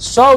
100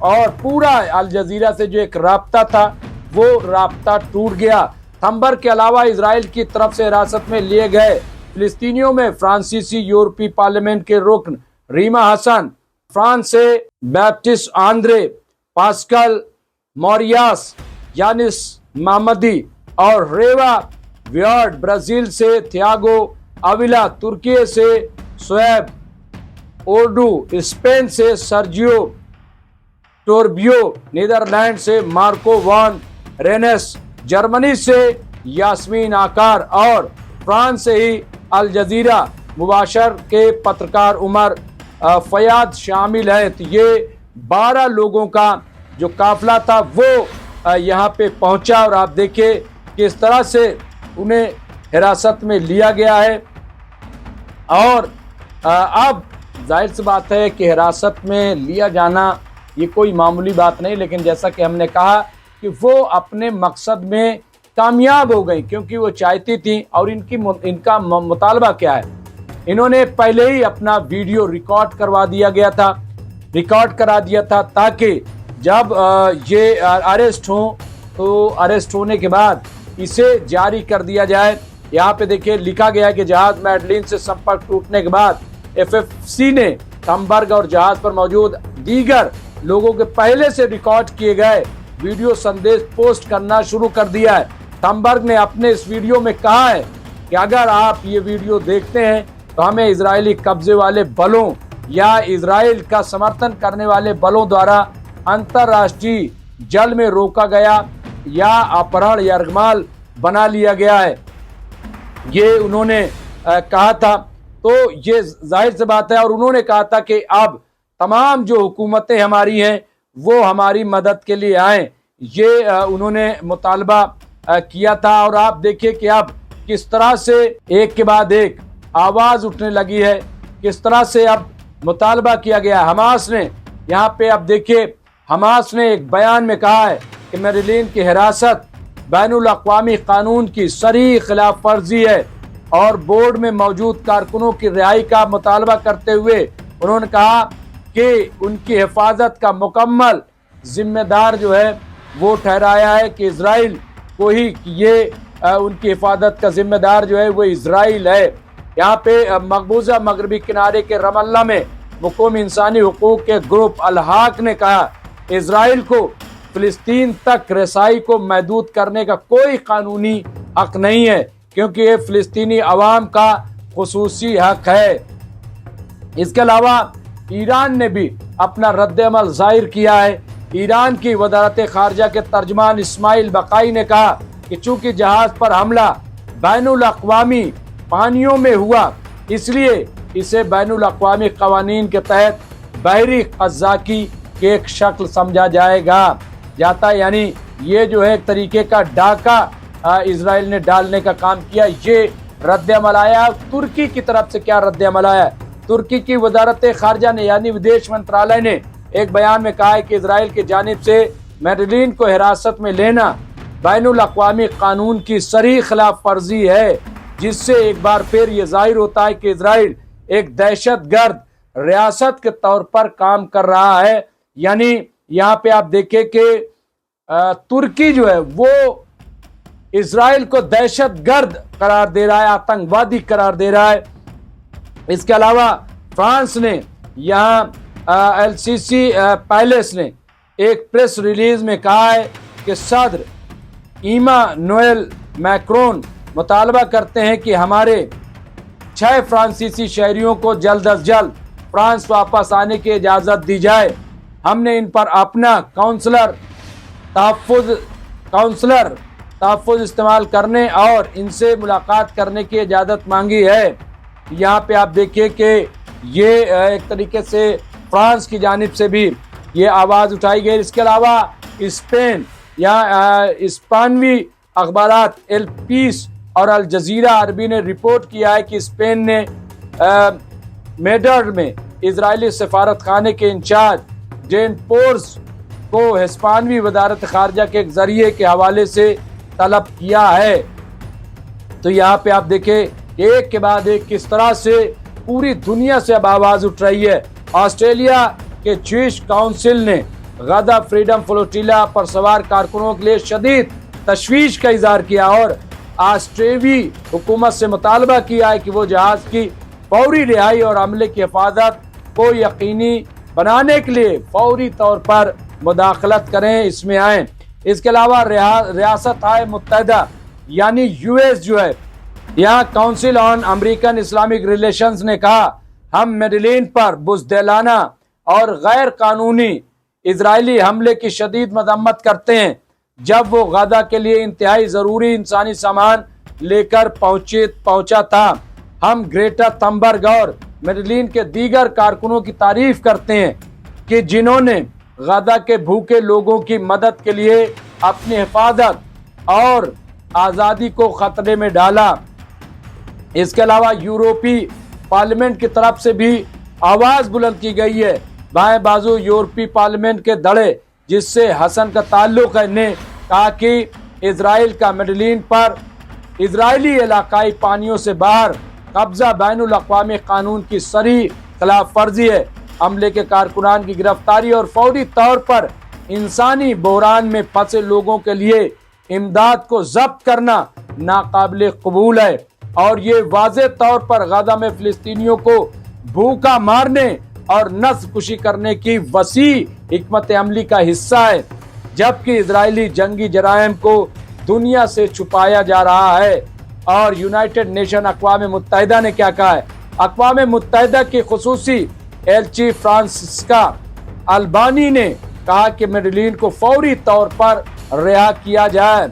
اور پورا الجزیرہ سے جو ایک رابطہ تھا وہ رابطہ ٹوٹ گیا۔ تھمبرگ کے علاوہ اسرائیل کی طرف سے حراست میں لیے گئے فلسطینیوں میں فرانسیسی یورپی پارلیمنٹ کے رکن ریما حسن، فرانس سے بیپٹسٹ آندرے پاسکل موریاس، یانس محمدی اور ریوا ویارڈ، برازیل سے تھیاگو اویلا، ترکی سے سویب اوردو، اسپین سے سرجیو ٹوربیو، نیدرلینڈ سے مارکو وان رینس، جرمنی سے یاسمین آکار اور فرانس سے ہی الجزیرہ مباشر کے پترکار عمر فیاض شامل ہیں۔ تو یہ 12 لوگوں کا جو قافلہ تھا وہ یہاں پہ پہنچا اور آپ دیکھیں کس طرح سے انہیں حراست میں لیا گیا ہے۔ اور اب ظاہر سی بات ہے کہ حراست میں لیا جانا یہ کوئی معمولی بات نہیں، لیکن جیسا کہ ہم نے کہا کہ وہ اپنے مقصد میں کامیاب ہو گئی، کیونکہ وہ چاہتی تھیں۔ اور ان کا مطالبہ کیا ہے؟ انہوں نے پہلے ہی اپنا ویڈیو ریکارڈ کروا دیا گیا تھا، ریکارڈ کرا دیا تھا تاکہ جب یہ اریسٹ ہوں تو اریسٹ ہونے کے بعد اسے جاری کر دیا جائے۔ یہاں پہ دیکھیں لکھا گیا ہے کہ جہاز میڈلین سے سمپرک ٹوٹنے کے بعد FFC نے تھمبرگ اور جہاز پر موجود دیگر لوگوں کے پہلے سے ریکارڈ کیے گئے ویڈیو سندیش پوسٹ کرنا شروع کر دیا ہے۔ تھمبرگ نے اپنے اس ویڈیو میں کہا ہے کہ اگر آپ یہ ویڈیو دیکھتے ہیں تو ہمیں اسرائیلی قبضے والے بلوں یا اسرائیل کا سمرتھن کرنے والے بلوں دوارا انترراشٹری جل میں روکا گیا یا اپہرن یا یرغمال بنا لیا گیا ہے، یہ انہوں نے کہا تھا۔ تو یہ ظاہر سی بات ہے، اور انہوں نے کہا تھا کہ اب تمام جو حکومتیں ہماری ہیں وہ ہماری مدد کے لیے آئیں، یہ انہوں نے مطالبہ کیا تھا۔ اور آپ دیکھیں کہ اب کس طرح سے ایک کے بعد ایک آواز اٹھنے لگی ہے، کس طرح سے اب مطالبہ کیا گیا۔ حماس نے یہاں پہ اب دیکھیں حماس نے ایک بیان میں کہا ہے کہ میڈلین کی حراست بین الاقوامی قانون کی صریح خلاف ورزی ہے، اور بورڈ میں موجود کارکنوں کی رہائی کا مطالبہ کرتے ہوئے انہوں نے کہا کہ ان کی حفاظت کا مکمل ذمہ دار جو ہے وہ ٹھہرایا ہے کہ اسرائیل کو ہی، یہ ان کی حفاظت کا ذمہ دار جو ہے وہ اسرائیل ہے۔ یہاں پہ مقبوضہ مغربی کنارے کے رام اللہ میں مقوم انسانی حقوق کے گروپ الحاق نے کہا اسرائیل کو فلسطین تک رسائی کو محدود کرنے کا کوئی قانونی حق نہیں ہے، کیونکہ یہ فلسطینی عوام کا خصوصی حق ہے۔ اس کے علاوہ ایران نے بھی اپنا رد عمل ظاہر کیا ہے۔ ایران کی وزارت خارجہ کے ترجمان اسماعیل بقائی نے کہا کہ چونکہ جہاز پر حملہ بین الاقوامی پانیوں میں ہوا، اس لیے اسے بین الاقوامی قوانین کے تحت بحری قزاقی کی ایک شکل سمجھا جاتا ہے، یعنی یہ جو ہے ایک طریقے کا ڈاکہ اسرائیل نے ڈالنے کا کام کیا۔ یہ رد عمل آیا۔ ترکی کی طرف سے کیا رد عمل آیا؟ ترکی کی وزارت خارجہ نے یعنی ودیش منترالیہ نے ایک بیان میں کہا ہے کہ اسرائیل کی جانب سے میڈلین کو حراست میں لینا بین الاقوامی قانون کی صریح خلاف ورزی ہے، جس سے ایک بار پھر یہ ظاہر ہوتا ہے کہ اسرائیل ایک دہشت گرد ریاست کے طور پر کام کر رہا ہے۔ یعنی یہاں پہ آپ دیکھیں کہ ترکی جو ہے وہ اسرائیل کو دہشت گرد قرار دے رہا ہے، آتنکوادی قرار دے رہا ہے۔ اس کے علاوہ فرانس نے یہاں LCC پیلس نے ایک پریس ریلیز میں کہا ہے کہ صدر ایمانوئل میکرون مطالبہ کرتے ہیں کہ ہمارے 6 فرانسیسی شہریوں کو جلد از جلد فرانس واپس آنے کی اجازت دی جائے۔ ہم نے ان پر اپنا تحفظ استعمال کرنے اور ان سے ملاقات کرنے کی اجازت مانگی ہے۔ یہاں پہ آپ دیکھیے کہ یہ ایک طریقے سے فرانس کی جانب سے بھی یہ آواز اٹھائی گئی۔ اس کے علاوہ اسپین یا اسپانوی اخبارات ایل پیس اور الجزیرہ عربی نے رپورٹ کیا ہے کہ اسپین نے میڈرڈ میں اسرائیلی سفارت خانے کے انچارج جین پورس کو ہسپانوی وزارت خارجہ کے ایک ذریعے کے حوالے سے طلب کیا ہے۔ تو یہاں پہ آپ دیکھیں ایک کے بعد ایک کس طرح سے پوری دنیا سے اب آواز اٹھ رہی ہے۔ آسٹریلیا کے جوئش کاؤنسل نے غزہ فریڈم فلوٹیلا پر سوار کارکنوں کے لیے شدید تشویش کا اظہار کیا اور آسٹریلوی حکومت سے مطالبہ کیا ہے کہ وہ جہاز کی فوری رہائی اور عملے کی حفاظت کو یقینی بنانے کے لیے فوری طور پر مداخلت کریں، اس میں آئیں۔ اس کے علاوہ ریاستہائے متحدہ یعنی US جو ہے، یہاں کونسل آن امریکن اسلامک ریلیشنز نے کہا ہم میڈلین پر بزدلانہ اور غیر قانونی اسرائیلی حملے کی شدید مذمت کرتے ہیں جب وہ غزہ کے لیے انتہائی ضروری انسانی سامان لے کر پہنچا تھا۔ ہم گریٹا تھمبرگ اور میڈلین کے دیگر کارکنوں کی تعریف کرتے ہیں کہ جنہوں نے غزہ کے بھوکے لوگوں کی مدد کے لیے اپنی حفاظت اور آزادی کو خطرے میں ڈالا۔ اس کے علاوہ یورپی پارلیمنٹ کی طرف سے بھی آواز بلند کی گئی ہے۔ بائیں بازو یورپی پارلیمنٹ کے دھڑے جس سے حسن کا تعلق ہے نے کہا کہ اسرائیل کا میڈلین پر اسرائیلی علاقائی پانیوں سے باہر قبضہ بین الاقوامی قانون کی صریح خلاف ورزی ہے۔ عملے کے کارکنان کی گرفتاری اور فوری طور پر انسانی بحران میں پھنسے لوگوں کے لیے امداد کو ضبط کرنا ناقابل قبول ہے اور یہ واضح طور پر غزہ میں فلسطینیوں کو بھوکا مارنے اور نسل کشی کرنے کی وسیع حکمت عملی کا حصہ ہے، جبکہ اسرائیلی جنگی جرائم کو دنیا سے چھپایا جا رہا ہے۔ اور یونائٹڈ نیشن اقوام متحدہ نے کیا کہا ہے؟ اقوام متحدہ کی خصوصی ایلچی فرانسسکا البانی نے کہا کہ میڈلین کو فوری طور پر رہا کیا جائے۔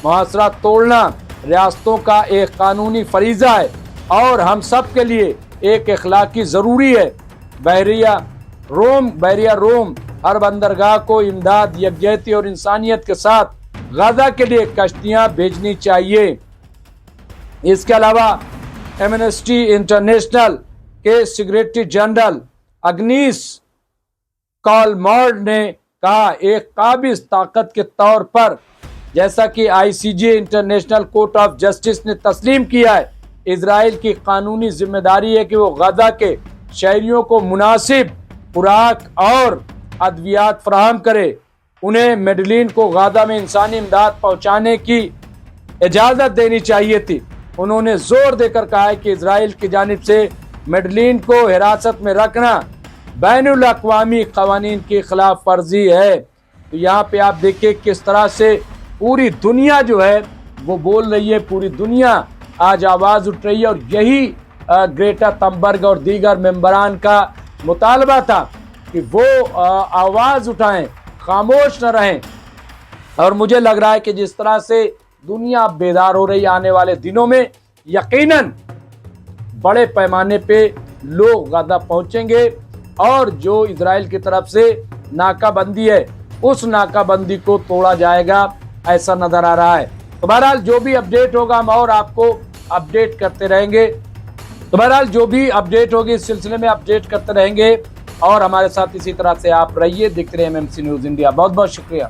محاصرہ توڑنا ریاستوں کا ایک قانونی فریضہ ہے اور ہم سب کے لیے ایک اخلاقی ضروری ہے۔ بحریہ روم ہر بندرگاہ کو امداد، یکجہتی اور انسانیت کے ساتھ غزہ کے لیے کشتیاں بھیجنی چاہیے۔ اس کے علاوہ ایمنسٹی انٹرنیشنل کے سیکریٹری جنرل اگنیس کالمارڈ نے کہا ایک قابض طاقت کے طور پر جیسا کہ ICJ international court of justice نے تسلیم کیا ہے، اسرائیل کی قانونی ذمہ داری ہے کہ وہ غزہ کے شہریوں کو مناسب خوراک اور ادویات فراہم کرے۔ انہیں میڈلین کو غزہ میں انسانی امداد پہنچانے کی اجازت دینی چاہیے تھی۔ انہوں نے زور دے کر کہا ہے کہ اسرائیل کی جانب سے میڈلین کو حراست میں رکھنا بین الاقوامی قوانین کی خلاف ورزی ہے۔ تو یہاں پہ آپ دیکھیں کس طرح سے پوری دنیا جو ہے وہ بول رہی ہے، پوری دنیا آج آواز اٹھ رہی ہے، اور یہی گریٹا تھمبرگ اور دیگر ممبران کا مطالبہ تھا کہ وہ آواز اٹھائیں، خاموش نہ رہیں۔ اور مجھے لگ رہا ہے کہ جس طرح سے دنیا بیدار ہو رہی آنے والے دنوں میں یقیناً بڑے پیمانے پہ لوگ غزہ پہنچیں گے اور جو اسرائیل کی طرف سے ناکہ بندی ہے اس ناکہ بندی کو توڑا جائے گا، ایسا نظر آ رہا ہے۔ تو بہرحال جو بھی اپڈیٹ ہوگا ہم اور آپ کو اپڈیٹ کرتے رہیں گے۔ تو بہرحال جو بھی اپڈیٹ ہوگی اس سلسلے میں اپڈیٹ کرتے رہیں گے، اور ہمارے ساتھ اسی طرح سے آپ رہیے، دیکھتے رہے MMC نیوز انڈیا۔ بہت بہت شکریہ۔